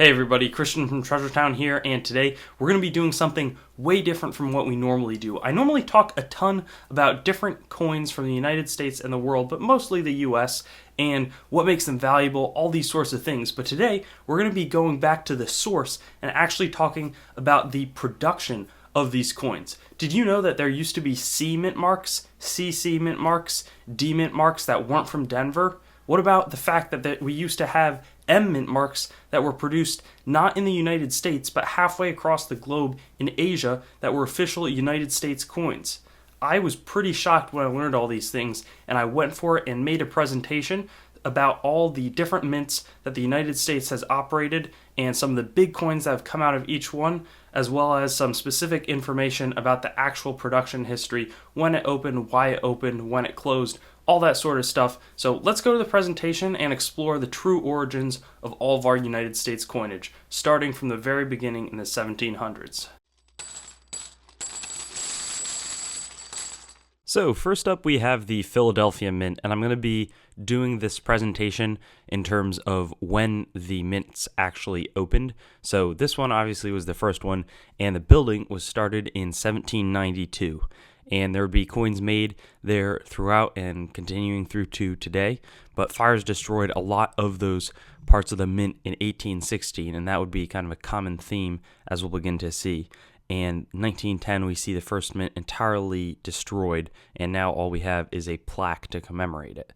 Hey everybody, Christian from Treasure Town here, and today we're going to be doing something way different from what we normally do. I normally talk a ton about different coins from the United States and the world, but mostly the US, and what makes them valuable, all these sorts of things. But today we're going to be going back to the source and actually talking about the production of these coins. Did you know that there used to be C mint marks, CC mint marks, D mint marks that weren't from Denver? What about the fact that we used to have M mint marks that were produced not in the United States but halfway across the globe in Asia that were official United States coins? I was pretty shocked when I learned all these things, and I went for it and made a presentation about all the different mints that the United States has operated and some of the big coins that have come out of each one, as well as some specific information about the actual production history, when it opened, why it opened, when it closed, all that sort of stuff. So let's go to the presentation and explore the true origins of all of our United States coinage, starting from the very beginning in the 1700s. So first up we have the Philadelphia Mint, and I'm going to be doing this presentation in terms of when the mints actually opened. So this one obviously was the first one, and the building was started in 1792. And there would be coins made there throughout and continuing through to today. But fires destroyed a lot of those parts of the mint in 1816, and that would be kind of a common theme as we'll begin to see. And 1910, we see the first mint entirely destroyed, and now all we have is a plaque to commemorate it.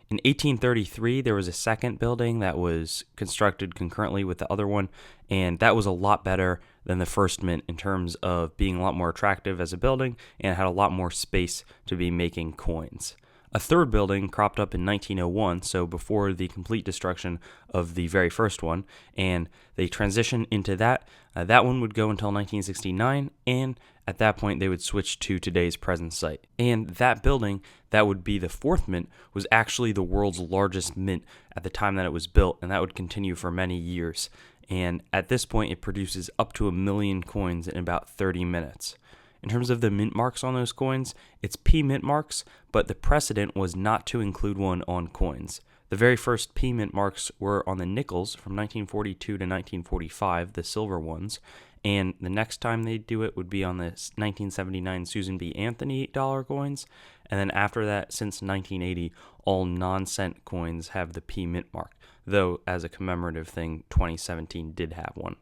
In 1833, there was a second building that was constructed concurrently with the other one, and that was a lot better than the first mint in terms of being a lot more attractive as a building and had a lot more space to be making coins. A third building cropped up in 1901, so before the complete destruction of the very first one, and they transitioned into that. That one would go until 1969, and at that point they would switch to today's present site. And that building, that would be the fourth mint, was actually the world's largest mint at the time that it was built, and that would continue for many years. And at this point, it produces up to 1 million coins in about 30 minutes. In terms of the mint marks on those coins, it's P mint marks, but the precedent was not to include one on coins. The very first P mint marks were on the nickels from 1942 to 1945, the silver ones, and the next time they do it would be on the 1979 Susan B. Anthony dollar coins, and then after that, since 1980, all non-cent coins have the P mint mark, though as a commemorative thing, 2017 did have one.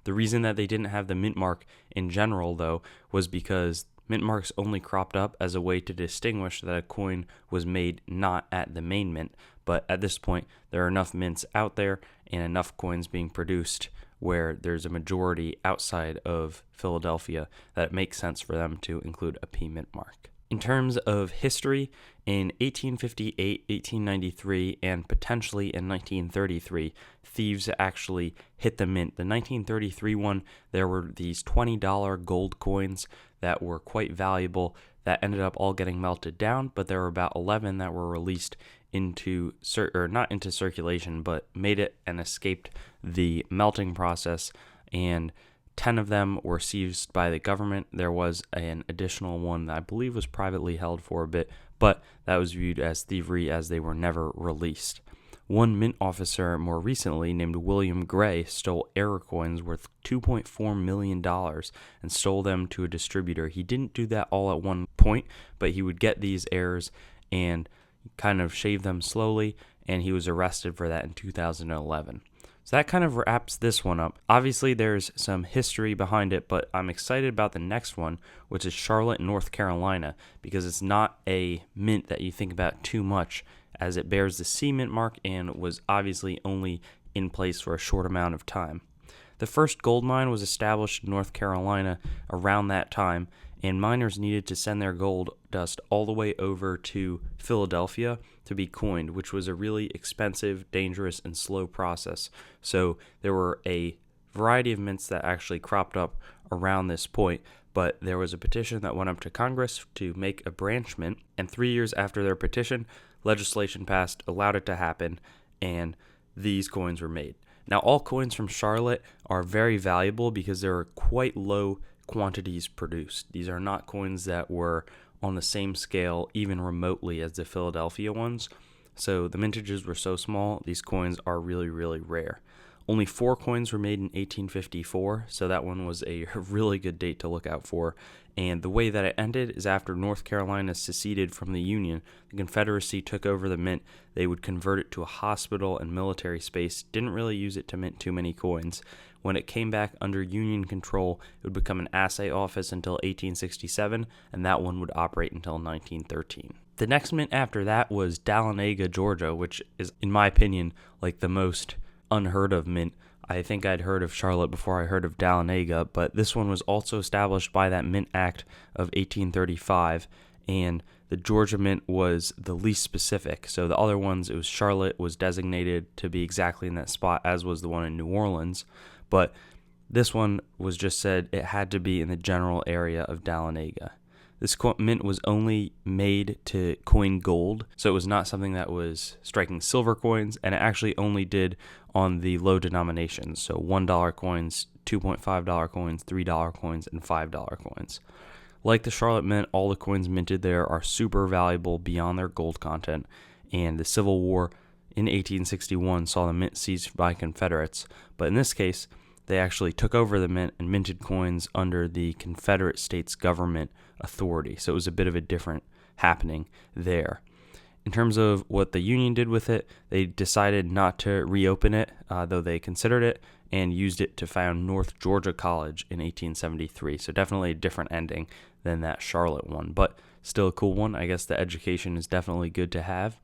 The reason that they didn't have the mint mark in general, though, was because mint marks only cropped up as a way to distinguish that a coin was made not at the main mint, but at this point, there are enough mints out there and enough coins being produced where there's a majority outside of Philadelphia that it makes sense for them to include a P mint mark. In terms of history, in 1858, 1893, and potentially in 1933, thieves actually hit the mint. The 1933 one, there were these $20 gold coins that were quite valuable that ended up all getting melted down, but there were about 11 that were released into, not into circulation, but made it and escaped the melting process, and 10 of them were seized by the government. There was an additional one that I believe was privately held for a bit, but that was viewed as thievery as they were never released. One mint officer more recently, named William Gray, stole error coins worth $2.4 million and stole them to a distributor. He didn't do that all at one point, but he would get these errors and kind of shave them slowly, and he was arrested for that in 2011. So that kind of wraps this one up. Obviously, there's some history behind it, but I'm excited about the next one, which is Charlotte, North Carolina, because it's not a mint that you think about too much, as it bears the C mint mark and was obviously only in place for a short amount of time. The first gold mine was established in North Carolina around that time, and miners needed to send their gold dust all the way over to Philadelphia to be coined, which was a really expensive, dangerous, and slow process. So there were a variety of mints that actually cropped up around this point, but there was a petition that went up to Congress to make a branch mint, and 3 years after their petition, legislation passed, allowed it to happen, and these coins were made. Now, all coins from Charlotte are very valuable because there are quite low quantities produced. These are not coins that were on the same scale, even remotely, as the Philadelphia ones. So the mintages were so small, these coins are really, really rare. Only 4 coins were made in 1854, so that one was a really good date to look out for. And the way that it ended is after North Carolina seceded from the Union, the Confederacy took over the mint. They would convert it to a hospital and military space, didn't really use it to mint too many coins. When it came back under Union control, it would become an assay office until 1867, and that one would operate until 1913. The next mint after that was Dahlonega, Georgia, which is, in my opinion, like the most unheard of mint. I think I'd heard of Charlotte before I heard of Dahlonega, but this one was also established by that Mint Act of 1835, and the Georgia Mint was the least specific. So the other ones, it was Charlotte was designated to be exactly in that spot, as was the one in New Orleans, but this one was just said it had to be in the general area of Dahlonega. This mint was only made to coin gold, so it was not something that was striking silver coins, and it actually only did on the low denominations, so $1 coins, $2.5 coins, $3 coins, and $5 coins. Like the Charlotte Mint, all the coins minted there are super valuable beyond their gold content, and the Civil War in 1861 saw the mint seized by Confederates, but in this case, they actually took over the mint and minted coins under the Confederate States government authority. So it was a bit of a different happening there. In terms of what the Union did with it, they decided not to reopen it, though they considered it, and used it to found North Georgia College in 1873. So definitely a different ending than that Charlotte one, but still a cool one. I guess the education is definitely good to have.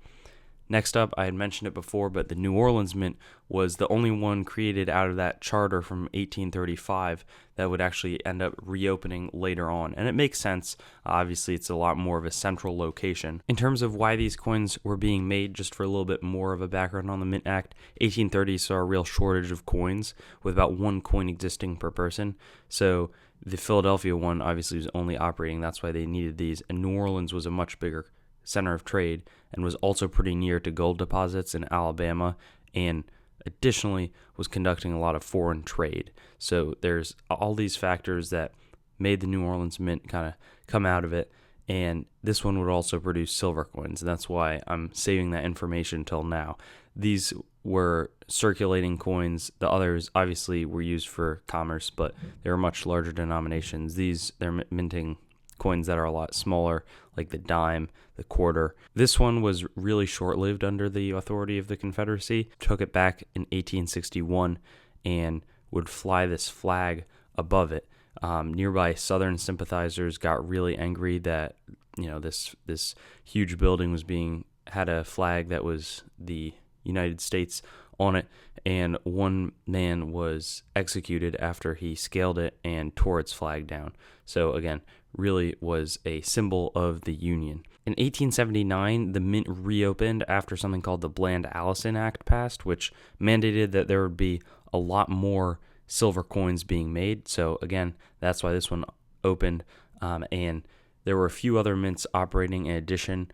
Next up, I had mentioned it before, but the New Orleans Mint was the only one created out of that charter from 1835 that would actually end up reopening later on. And it makes sense. Obviously, it's a lot more of a central location. In terms of why these coins were being made, just for a little bit more of a background on the Mint Act, 1830 saw a real shortage of coins, with about 1 coin existing per person. So the Philadelphia one obviously was only operating. That's why they needed these. And New Orleans was a much bigger center of trade and was also pretty near to gold deposits in Alabama, and additionally was conducting a lot of foreign trade. So there's all these factors that made the New Orleans Mint kind of come out of it, and this one would also produce silver coins, and that's why I'm saving that information till now. These were circulating coins. The others obviously were used for commerce, but they were much larger denominations. They're minting coins that are a lot smaller, like the dime, the quarter. This one was really short-lived under the authority of the Confederacy. Took it back in 1861 and would fly this flag above it. Nearby Southern sympathizers got really angry that this huge building had a flag that was the United States on it, and one man was executed after he scaled it and tore its flag down. So again, really was a symbol of the Union. In 1879, the mint reopened after something called the Bland-Allison Act passed, which mandated that there would be a lot more silver coins being made. So again, that's why this one opened. And there were a few other mints operating in addition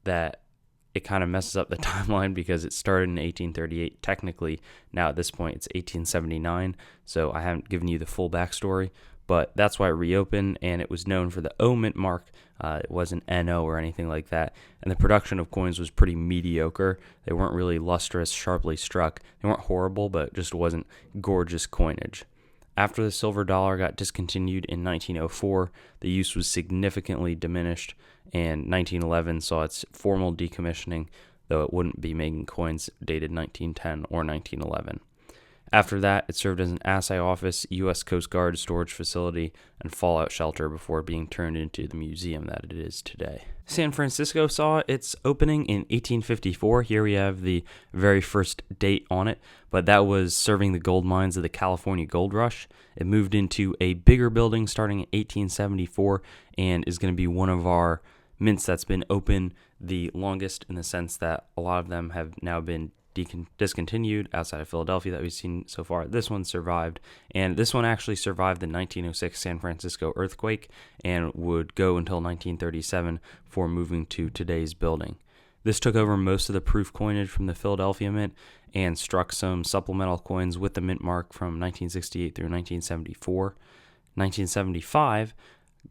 that it kind of messes up the timeline because it started in 1838. Technically, now at this point, it's 1879. So I haven't given you the full backstory, but that's why it reopened, and it was known for the O mint mark. It wasn't NO or anything like that, and the production of coins was pretty mediocre. They weren't really lustrous, sharply struck. They weren't horrible, but just wasn't gorgeous coinage. After the silver dollar got discontinued in 1904, the use was significantly diminished, and 1911 saw its formal decommissioning, though it wouldn't be making coins dated 1910 or 1911. After that, it served as an assay office, U.S. Coast Guard storage facility, and fallout shelter before being turned into the museum that it is today. San Francisco saw its opening in 1854. Here we have the very first date on it, but that was serving the gold mines of the California Gold Rush. It moved into a bigger building starting in 1874 and is going to be one of our mints that's been open the longest, in the sense that a lot of them have now been discontinued outside of Philadelphia that we've seen so far. This one survived, and this one actually survived the 1906 San Francisco earthquake and would go until 1937 before moving to today's building. This took over most of the proof coinage from the Philadelphia Mint and struck some supplemental coins with the mint mark from 1968 through 1974. 1975,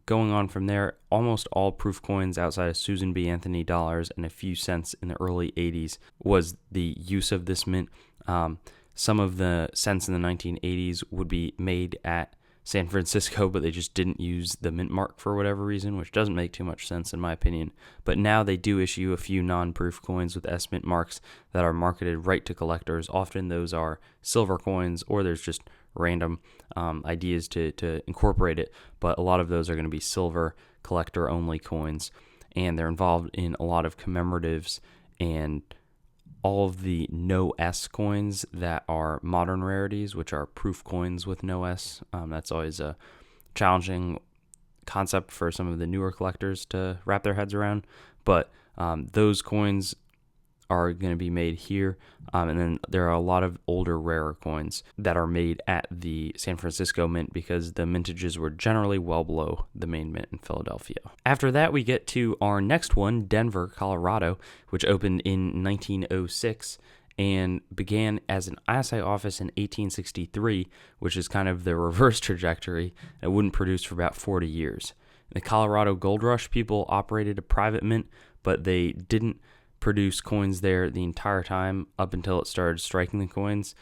going on from there, almost all proof coins outside of Susan B. Anthony dollars and a few cents in the early 80s was the use of this mint. Some of the cents in the 1980s would be made at San Francisco, but they just didn't use the mint mark for whatever reason, which doesn't make too much sense in my opinion. But now they do issue a few non-proof coins with S mint marks that are marketed right to collectors. Often those are silver coins, or there's just random ideas to incorporate it, but a lot of those are going to be silver collector-only coins, and they're involved in a lot of commemoratives and all of the no S coins that are modern rarities, which are proof coins with no S. That's always a challenging concept for some of the newer collectors to wrap their heads around. But those coins are going to be made here. And then there are a lot of older, rarer coins that are made at the San Francisco Mint because the mintages were generally well below the main mint in Philadelphia. After that, we get to our next one, Denver, Colorado, which opened in 1906 and began as an assay office in 1863, which is kind of the reverse trajectory. It wouldn't produce for about 40 years. In the Colorado Gold Rush, people operated a private mint, but they didn't produce coins there the entire time up until it started striking the coins.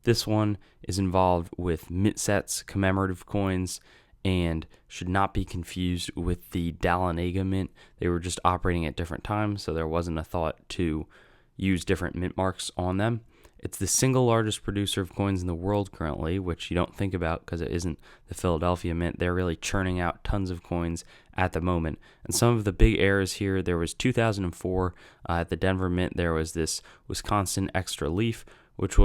This one is involved with mint sets, commemorative coins, and should not be confused with the Dahlonega mint. They were just operating at different times, so there wasn't a thought to use different mint marks on them. It's the single largest producer of coins in the world currently, which you don't think about because it isn't the Philadelphia Mint. They're really churning out tons of coins at the moment. And some of the big errors here, there was 2004 at the Denver Mint, there was this Wisconsin Extra Leaf, which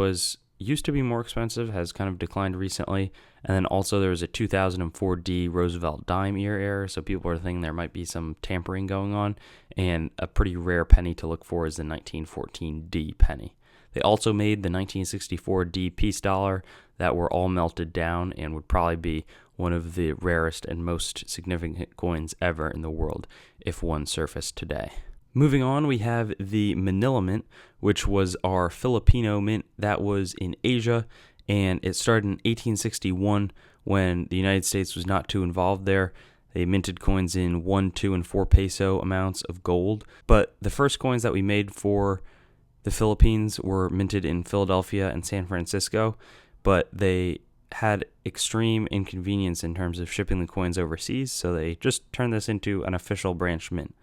used to be more expensive, has kind of declined recently. And then also there was a 2004 D Roosevelt dime ear error, so people are thinking there might be some tampering going on. And a pretty rare penny to look for is the 1914 D penny. They also made the 1964 D peace dollar that were all melted down and would probably be one of the rarest and most significant coins ever in the world if one surfaced today. Moving on, we have the Manila Mint, which was our Filipino mint that was in Asia, and it started in 1861 when the United States was not too involved there. They minted coins in 1, 2, and 4 peso amounts of gold, but the first coins that we made for the Philippines were minted in Philadelphia and San Francisco, but they had extreme inconvenience in terms of shipping the coins overseas, so they just turned this into an official branch mint.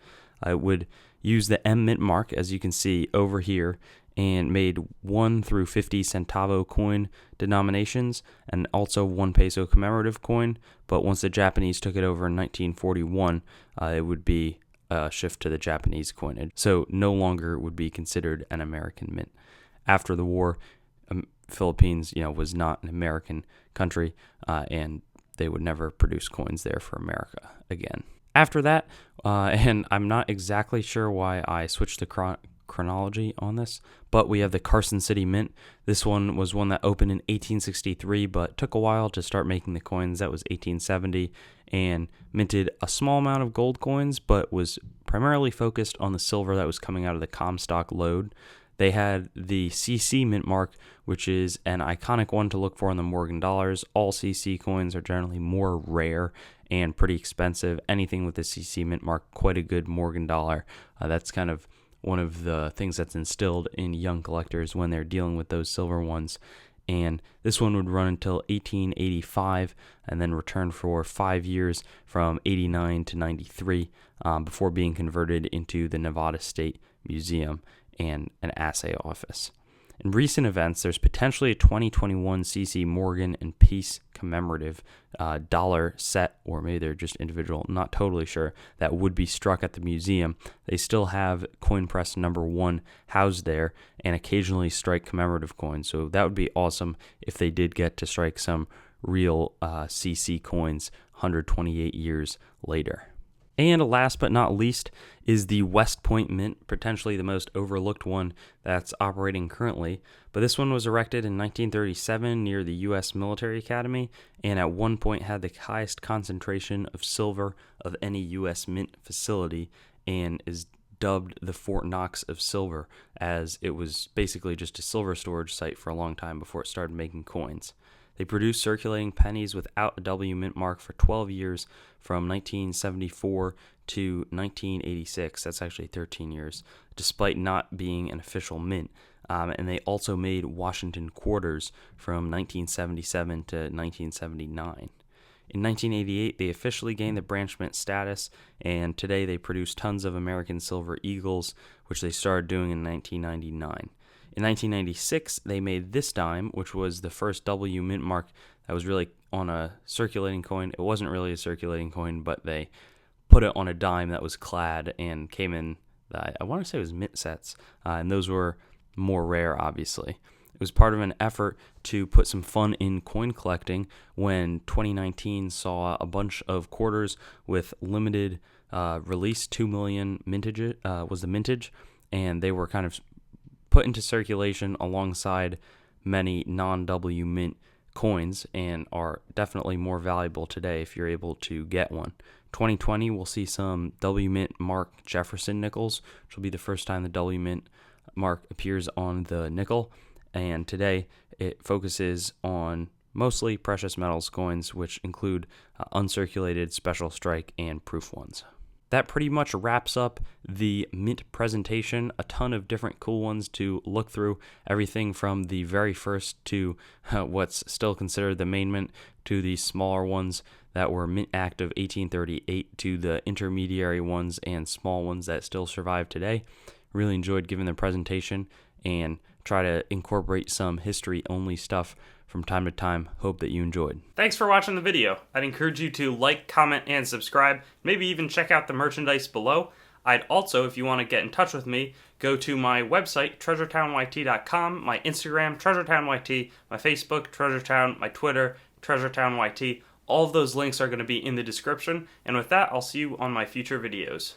I would use the M mint mark, as you can see over here, and made 1 through 50 centavo coin denominations and also 1 peso commemorative coin, but once the Japanese took it over in 1941, it would be shift to the Japanese coinage, so no longer would be considered an American mint. After the war, Philippines, was not an American country, and they would never produce coins there for America again. After that, and I'm not exactly sure why I switched the chronology on this, but we have the Carson City Mint. This one was one that opened in 1863, but took a while to start making the coins. That was 1870, and minted a small amount of gold coins, but was primarily focused on the silver that was coming out of the Comstock lode. They had the CC mint mark, which is an iconic one to look for in the Morgan dollars. All CC coins are generally more rare and pretty expensive. Anything with the CC mint mark, quite a good Morgan dollar. That's kind of one of the things that's instilled in young collectors when they're dealing with those silver ones. And this one would run until 1885 and then return for 5 years from 89 to 93 before being converted into the Nevada State Museum and an assay office. In recent events, there's potentially a 2021 CC Morgan and Peace commemorative dollar set, or maybe they're just individual, not totally sure, that would be struck at the museum. They still have coin press number 1 housed there and occasionally strike commemorative coins, so that would be awesome if they did get to strike some real CC coins 128 years later. And last but not least is the West Point Mint, potentially the most overlooked one that's operating currently. But this one was erected in 1937 near the U.S. Military Academy, and at one point had the highest concentration of silver of any U.S. mint facility, and is dubbed the Fort Knox of silver, as it was basically just a silver storage site for a long time before it started making coins. They produced circulating pennies without a W mint mark for 12 years, from 1974 to 1986. That's actually 13 years, despite not being an official mint. And they also made Washington quarters from 1977 to 1979. In 1988, they officially gained the branch mint status, and today they produce tons of American Silver Eagles, which they started doing in 1999. In 1996, they made this dime, which was the first W mint mark that was really on a circulating coin. It wasn't really a circulating coin, but they put it on a dime that was clad and came in, I want to say it was mint sets, and those were more rare, obviously. It was part of an effort to put some fun in coin collecting when 2019 saw a bunch of quarters with limited release, 2 million mintage was the mintage, and they were kind of put into circulation alongside many non-W mint coins and are definitely more valuable today if you're able to get one. 2020, we'll see some W mint mark Jefferson nickels, which will be the first time the W mint mark appears on the nickel. And today it focuses on mostly precious metals coins, which include uncirculated, special strike, and proof ones. That pretty much wraps up the mint presentation. A ton of different cool ones to look through. Everything from the very first to what's still considered the main mint, to the smaller ones that were Mint Act of 1838, to the intermediary ones and small ones that still survive today. Really enjoyed giving the presentation and try to incorporate some history-only stuff from time to time. Hope that you enjoyed. Thanks for watching the video. I'd encourage you to like, comment, and subscribe. Maybe even check out the merchandise below. I'd also, if you want to get in touch with me, go to my website, treasuretown.yt.com, my Instagram, treasuretown.yt, my Facebook, treasuretown, my Twitter, treasuretown.yt. All of those links are going to be in the description. And with that, I'll see you on my future videos.